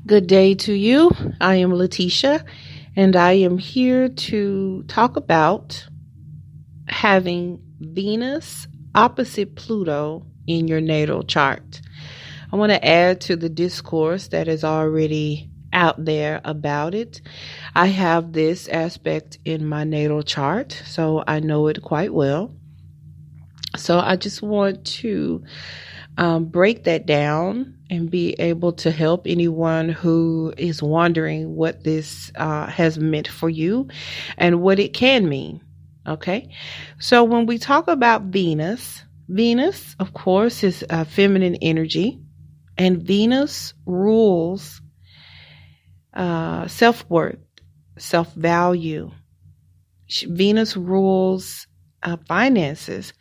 Good day to you. I am Letitia, and I am here to talk about having Venus opposite Pluto in your natal chart. I want to add to the discourse that is already out there about it. I have this aspect in my natal chart, so I know it quite well. So I just want to break that down and be able to help anyone who is wondering what this has meant for you and what it can mean. Okay, so when we talk about Venus, of course, is feminine energy, and Venus rules self-worth, self-value. Venus rules finances,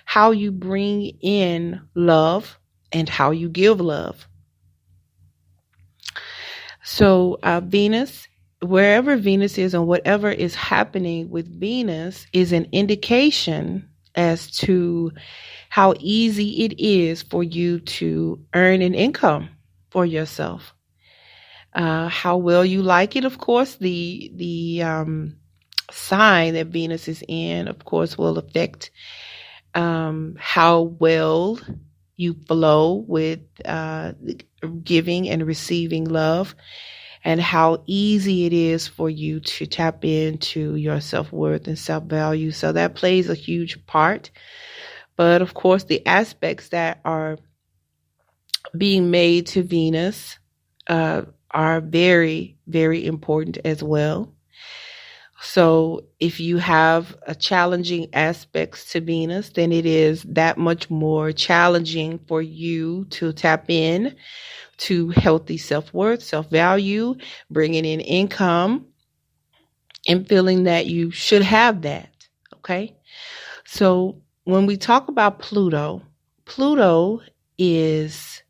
how you bring in love and how you give love. So Venus, wherever Venus is and whatever is happening with Venus is an indication as to how easy it is for you to earn an income for yourself. How well you like it, of course, the sign that Venus is in, of course, will affect how well you flow with giving and receiving love, and how easy it is for you to tap into your self-worth and self-value. So that plays a huge part. But of course, the aspects that are being made to Venus are very, very important as well. So if you have a challenging aspects to Venus, then it is that much more challenging for you to tap in to healthy self-worth, self-value, bringing in income, and feeling that you should have that. Okay. So when we talk about Pluto is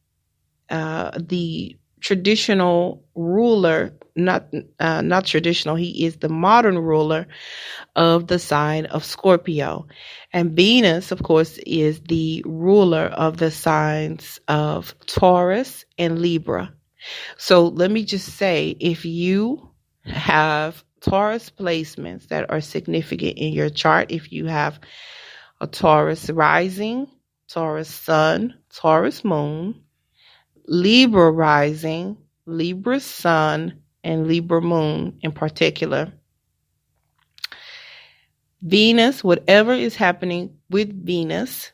the traditional ruler, not traditional. He is the modern ruler of the sign of Scorpio. And Venus, of course, is the ruler of the signs of Taurus and Libra. So let me just say, if you have Taurus placements that are significant in your chart, if you have a Taurus rising, Taurus sun, Taurus moon, Libra rising, Libra sun, and Libra moon in particular, Venus, whatever is happening with Venus,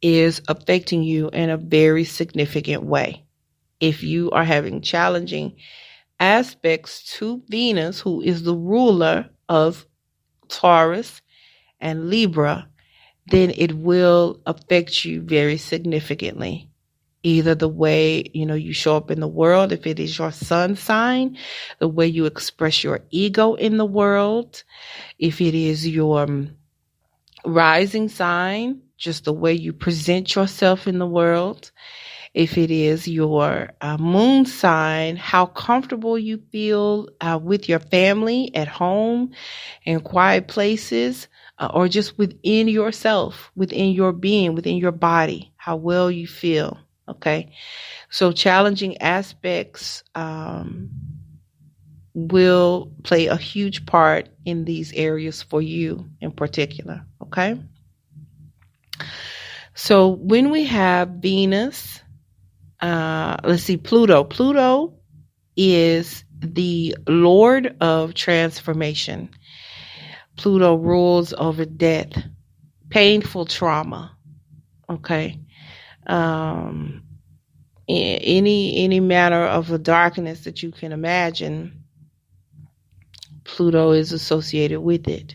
is affecting you in a very significant way. If you are having challenging aspects to Venus, who is the ruler of Taurus and Libra, then it will affect you very significantly. Either the way, you show up in the world, if it is your sun sign, the way you express your ego in the world, if it is your rising sign, just the way you present yourself in the world, if it is your moon sign, how comfortable you feel with your family at home, in quiet places, or just within yourself, within your being, within your body, how well you feel. Okay, so challenging aspects will play a huge part in these areas for you in particular. Okay, so when we have Venus, Pluto. Pluto is the Lord of transformation. Pluto rules over death, painful trauma. Okay. Any manner of a darkness that you can imagine, Pluto is associated with it.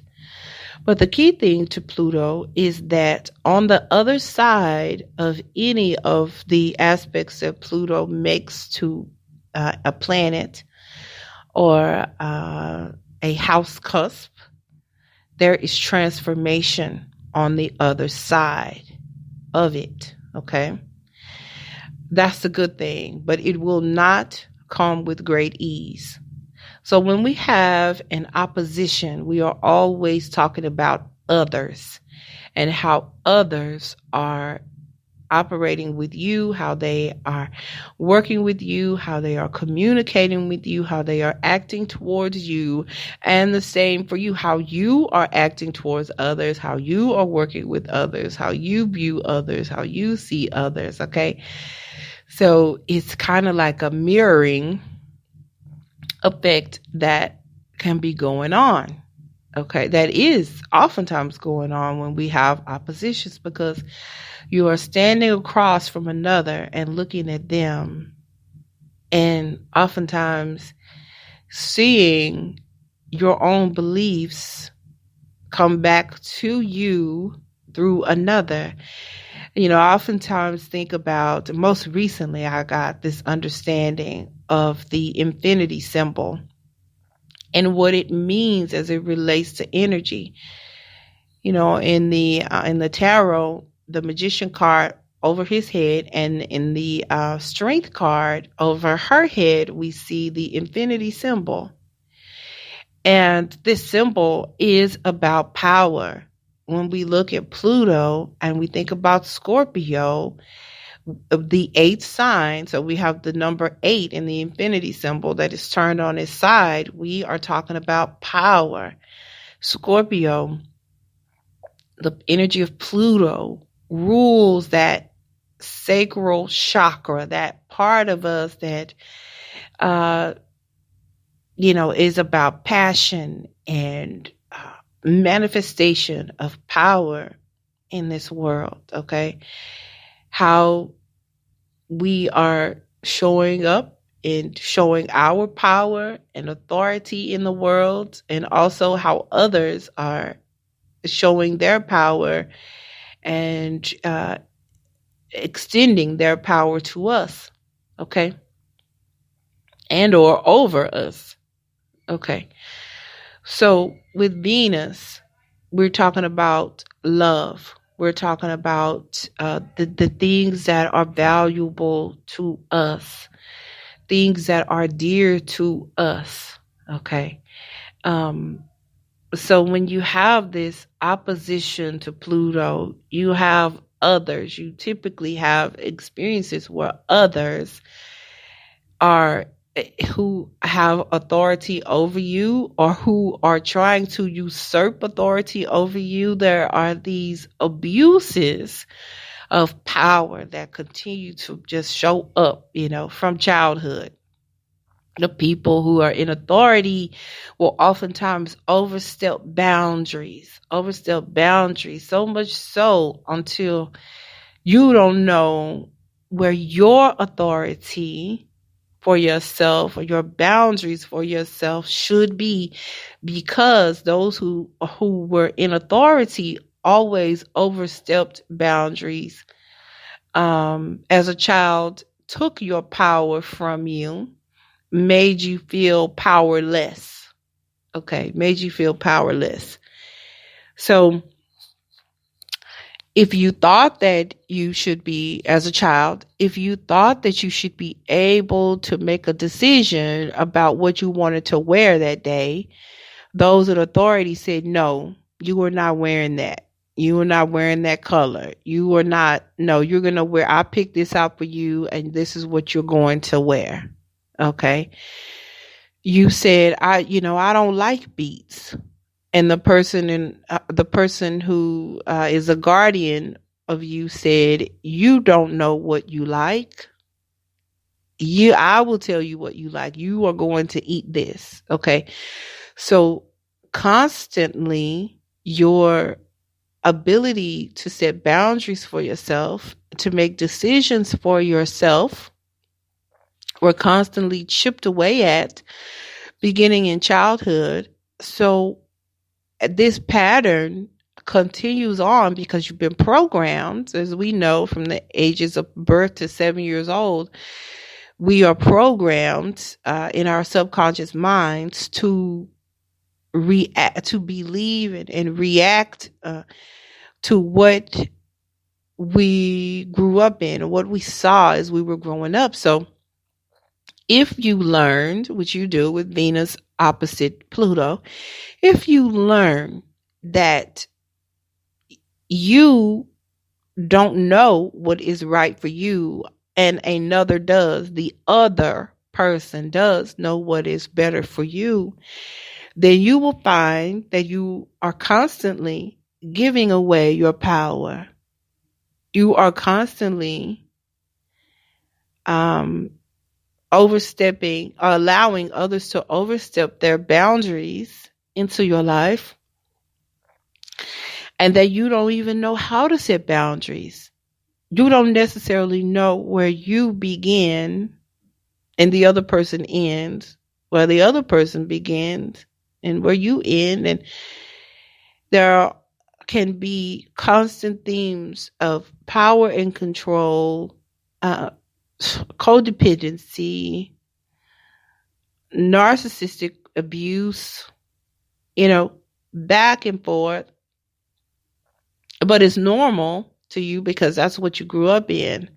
But the key thing to Pluto is that on the other side of any of the aspects that Pluto makes to a planet or a house cusp, there is transformation on the other side of it. Okay, that's the good thing, but it will not come with great ease. So when we have an opposition, we are always talking about others and how others are operating with you, how they are working with you, how they are communicating with you, how they are acting towards you, and the same for you, how you are acting towards others, how you are working with others, how you view others, how you see others, okay? So it's kind of like a mirroring effect that can be going on. Okay, that is oftentimes going on when we have oppositions, because you are standing across from another and looking at them, and oftentimes seeing your own beliefs come back to you through another. I oftentimes think about, most recently, I got this understanding of the infinity symbol and what it means as it relates to energy. In the tarot, the magician card over his head, and in the strength card over her head, we see the infinity symbol. And this symbol is about power. When we look at Pluto and we think about Scorpio, the eighth sign, so we have the number 8 in the infinity symbol that is turned on its side, we are talking about power. Scorpio, the energy of Pluto, rules that sacral chakra, that part of us that is about passion and manifestation of power in this world, okay? How we are showing up and showing our power and authority in the world, and also how others are showing their power and extending their power to us, okay? And or over us, okay? So with Venus, we're talking about love. We're talking about the things that are valuable to us, things that are dear to us, okay? So when you have this opposition to Pluto, you have others. You typically have experiences where others are who have authority over you, or who are trying to usurp authority over you. There are these abuses of power that continue to just show up, from childhood. The people who are in authority will oftentimes overstep boundaries, so much so until you don't know where your authority for yourself or your boundaries for yourself should be, because those who were in authority always overstepped boundaries. As a child, took your power from you, made you feel powerless. Okay, made you feel powerless. So if you thought that you should be, as a child, if you thought that you should be able to make a decision about what you wanted to wear that day, those in authority said, no, you are not wearing that. You are not wearing that color. You are not, no, you're going to wear, I picked this out for you and this is what you're going to wear. Okay. You said, I don't like beats. And the person who is a guardian of you said, you don't know what you like. I will tell you what you like. You are going to eat this. Okay. So constantly your ability to set boundaries for yourself, to make decisions for yourself, were constantly chipped away at beginning in childhood. So this pattern continues on because you've been programmed, as we know, from the ages of birth to 7 years old. We are programmed in our subconscious minds to react, to believe and react to what we grew up in, what we saw as we were growing up. So if you learned, which you do with Venus opposite Pluto, if you learn that you don't know what is right for you and another does, the other person does know what is better for you, then you will find that you are constantly giving away your power. You are constantly overstepping or allowing others to overstep their boundaries into your life, and that you don't even know how to set boundaries. You don't necessarily know where you begin and the other person ends, where the other person begins and where you end. And there can be constant themes of power and control, codependency, narcissistic abuse, back and forth. But it's normal to you because that's what you grew up in.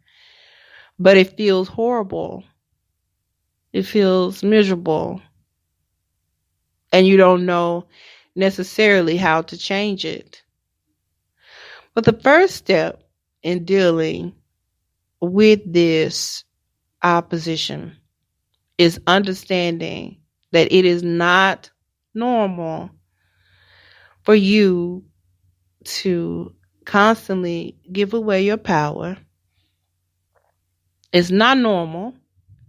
But it feels horrible. It feels miserable. And you don't know necessarily how to change it. But the first step in dealing with this opposition is understanding that it is not normal for you to constantly give away your power. It's not normal,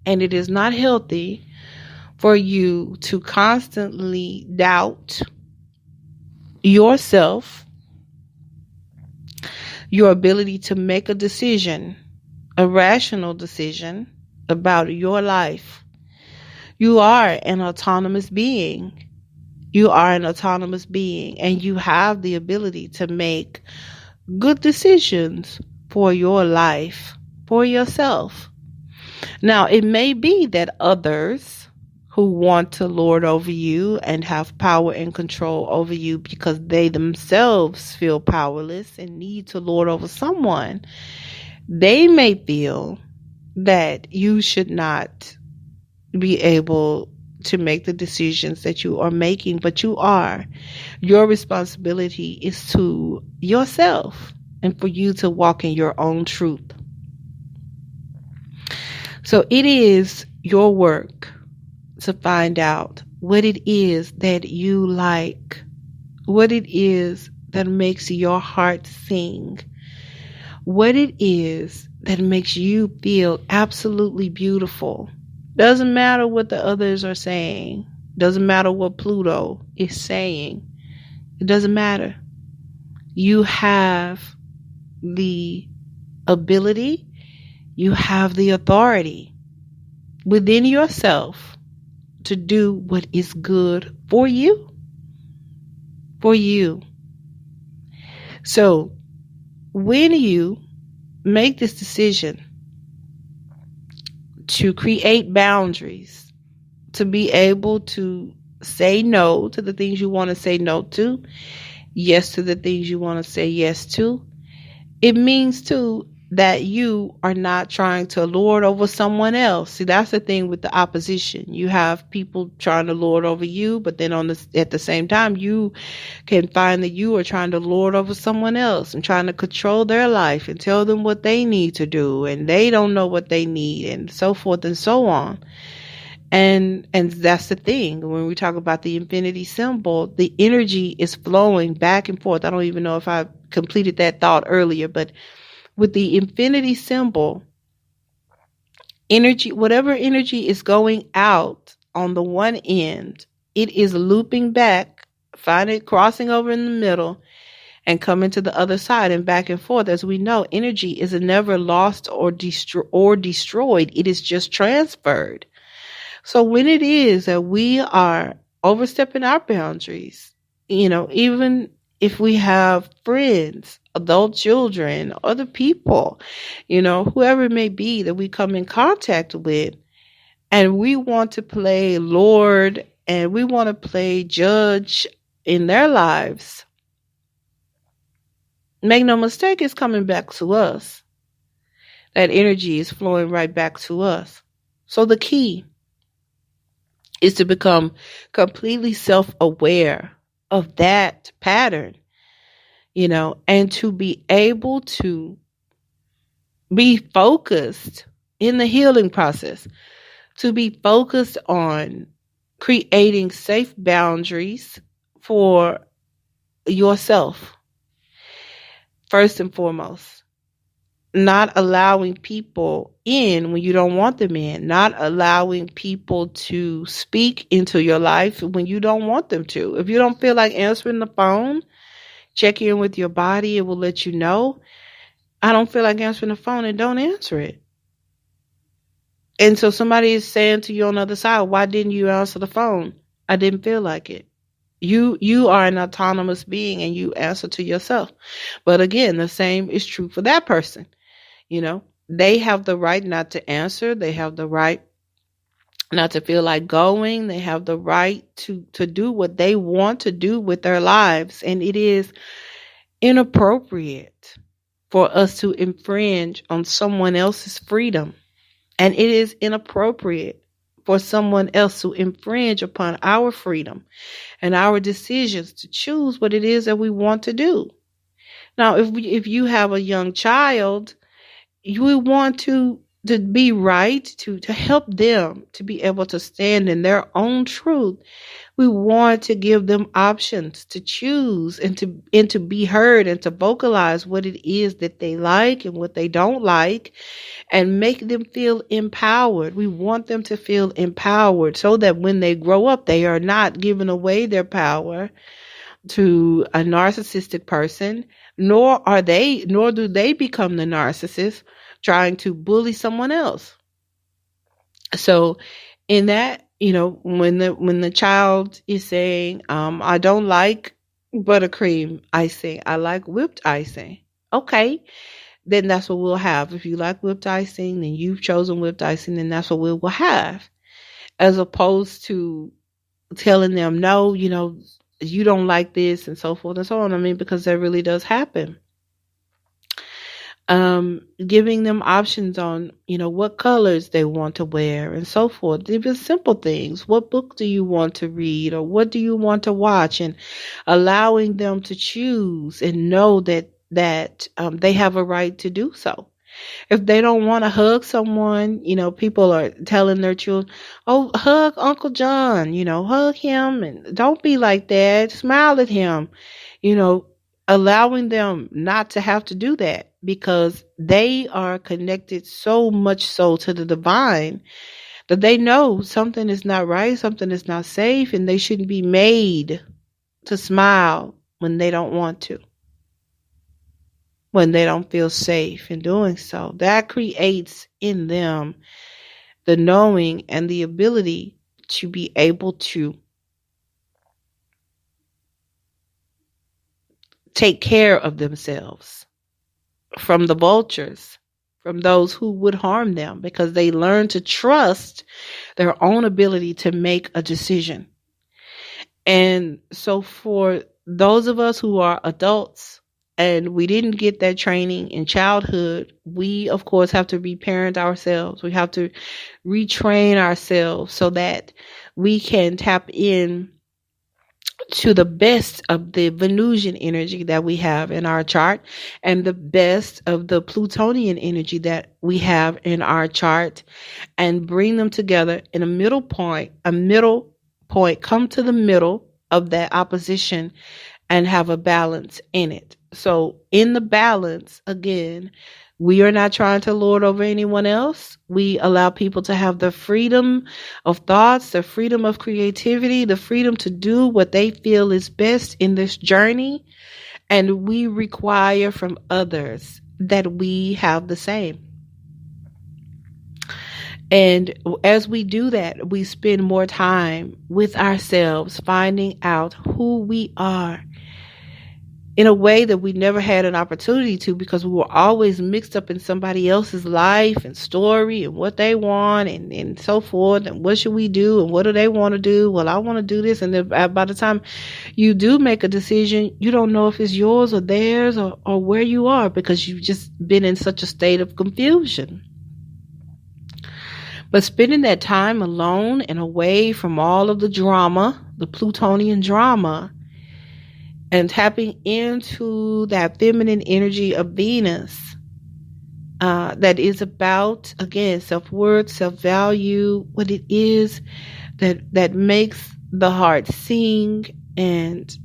and it is not healthy for you to constantly doubt yourself, your ability to make a decision, a rational decision about your life. You are an autonomous being. You are an autonomous being, and you have the ability to make good decisions for your life, for yourself. Now, it may be that others who want to lord over you and have power and control over you because they themselves feel powerless and need to lord over someone, they may feel that you should not be able to make the decisions that you are making, but you are. Your responsibility is to yourself and for you to walk in your own truth. So it is your work to find out what it is that you like, what it is that makes your heart sing, what it is that makes you feel absolutely beautiful. Doesn't matter what the others are saying. Doesn't matter what Pluto is saying. It doesn't matter. You have the ability, you have the authority within yourself to do what is good for you. For you. So, when you make this decision to create boundaries, to be able to say no to the things you want to say no to, yes to the things you want to say yes to, it means too that you are not trying to lord over someone else. See, that's the thing with the opposition. You have people trying to lord over you, but then at the same time, you can find that you are trying to lord over someone else and trying to control their life and tell them what they need to do, and they don't know what they need, and so forth and so on. And that's the thing. When we talk about the infinity symbol, the energy is flowing back and forth. I don't even know if I completed that thought earlier, but with the infinity symbol, energy, whatever energy is going out on the one end, it is looping back, find it crossing over in the middle and coming to the other side and back and forth. As we know, energy is never lost or destroyed. It is just transferred. So when it is that we are overstepping our boundaries, even if we have friends, adult children, other people, whoever it may be that we come in contact with, and we want to play Lord and we want to play judge in their lives, make no mistake, it's coming back to us. That energy is flowing right back to us. So the key is to become completely self-aware of that pattern, and to be able to be focused in the healing process, to be focused on creating safe boundaries for yourself, first and foremost. Not allowing people in when you don't want them in, not allowing people to speak into your life when you don't want them to. If you don't feel like answering the phone, check in with your body. It will let you know. I don't feel like answering the phone, and don't answer it. And so somebody is saying to you on the other side, why didn't you answer the phone? I didn't feel like it. You are an autonomous being and you answer to yourself. But again, the same is true for that person. They have the right not to answer. They have the right not to feel like going. They have the right to do what they want to do with their lives. And it is inappropriate for us to infringe on someone else's freedom. And it is inappropriate for someone else to infringe upon our freedom and our decisions to choose what it is that we want to do. Now, if you have a young child, you want to be right, to help them to be able to stand in their own truth. We want to give them options to choose and to be heard and to vocalize what it is that they like and what they don't like, and make them feel empowered. We want them to feel empowered so that when they grow up, they are not giving away their power to a narcissistic person, nor do they become the narcissist trying to bully someone else. So in that, when the child is saying, I don't like buttercream icing, I like whipped icing. Okay, then that's what we'll have. If you like whipped icing, then you've chosen whipped icing, then that's what we will have. As opposed to telling them, no, you don't like this, and so forth and so on. Because that really does happen. Giving them options on, what colors they want to wear and so forth. Even simple things. What book do you want to read, or what do you want to watch? And allowing them to choose and know that they have a right to do so. If they don't want to hug someone, people are telling their children, oh, hug Uncle John, hug him, and don't be like that. Smile at him, allowing them not to have to do that, because they are connected so much so to the divine that they know something is not right, something is not safe, and they shouldn't be made to smile when they don't want to, when they don't feel safe in doing so. That creates in them the knowing and the ability to be able to take care of themselves from the vultures, from those who would harm them, because they learn to trust their own ability to make a decision. And so for those of us who are adults and we didn't get that training in childhood, we of course have to reparent ourselves. We have to retrain ourselves so that we can tap in to the best of the Venusian energy that we have in our chart, and the best of the Plutonian energy that we have in our chart, and bring them together in a middle point, come to the middle of that opposition and have a balance in it. So in the balance, again, we are not trying to lord over anyone else. We allow people to have the freedom of thoughts, the freedom of creativity, the freedom to do what they feel is best in this journey. And we require from others that we have the same. And as we do that, we spend more time with ourselves, finding out who we are in a way that we never had an opportunity to, because we were always mixed up in somebody else's life and story and what they want and so forth, and what should we do and what do they want to do. Well, I want to do this, and then by the time you do make a decision, you don't know if it's yours or theirs or where you are, because you've just been in such a state of confusion. But spending that time alone and away from all of the drama, the Plutonian drama, and tapping into that feminine energy of Venus, that is about, again, self-worth, self-value, what it is that makes the heart sing and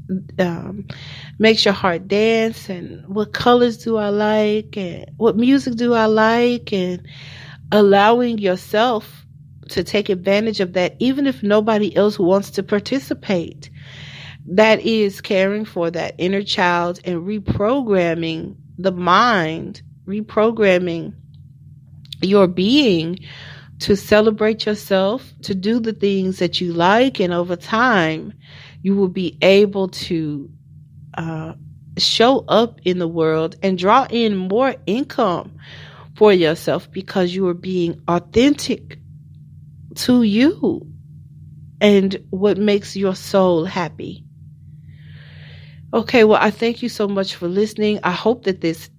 makes your heart dance, and what colors do I like, and what music do I like, and allowing yourself to take advantage of that, even if nobody else wants to participate. That is caring for that inner child and reprogramming the mind, reprogramming your being to celebrate yourself, to do the things that you like, and over time, you will be able to show up in the world and draw in more income for yourself because you are being authentic to you and what makes your soul happy. Okay, well, I thank you so much for listening. I hope that this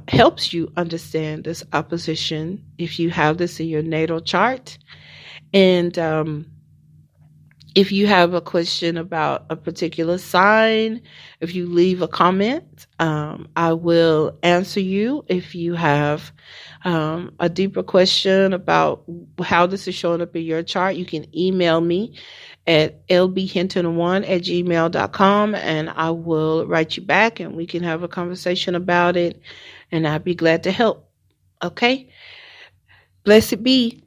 helps you understand this opposition if you have this in your natal chart. And if you have a question about a particular sign, if you leave a comment, I will answer you. If you have a deeper question about how this is showing up in your chart, you can email me at lbhinton1@gmail.com, and I will write you back and we can have a conversation about it, and I'd be glad to help. Okay? Blessed be.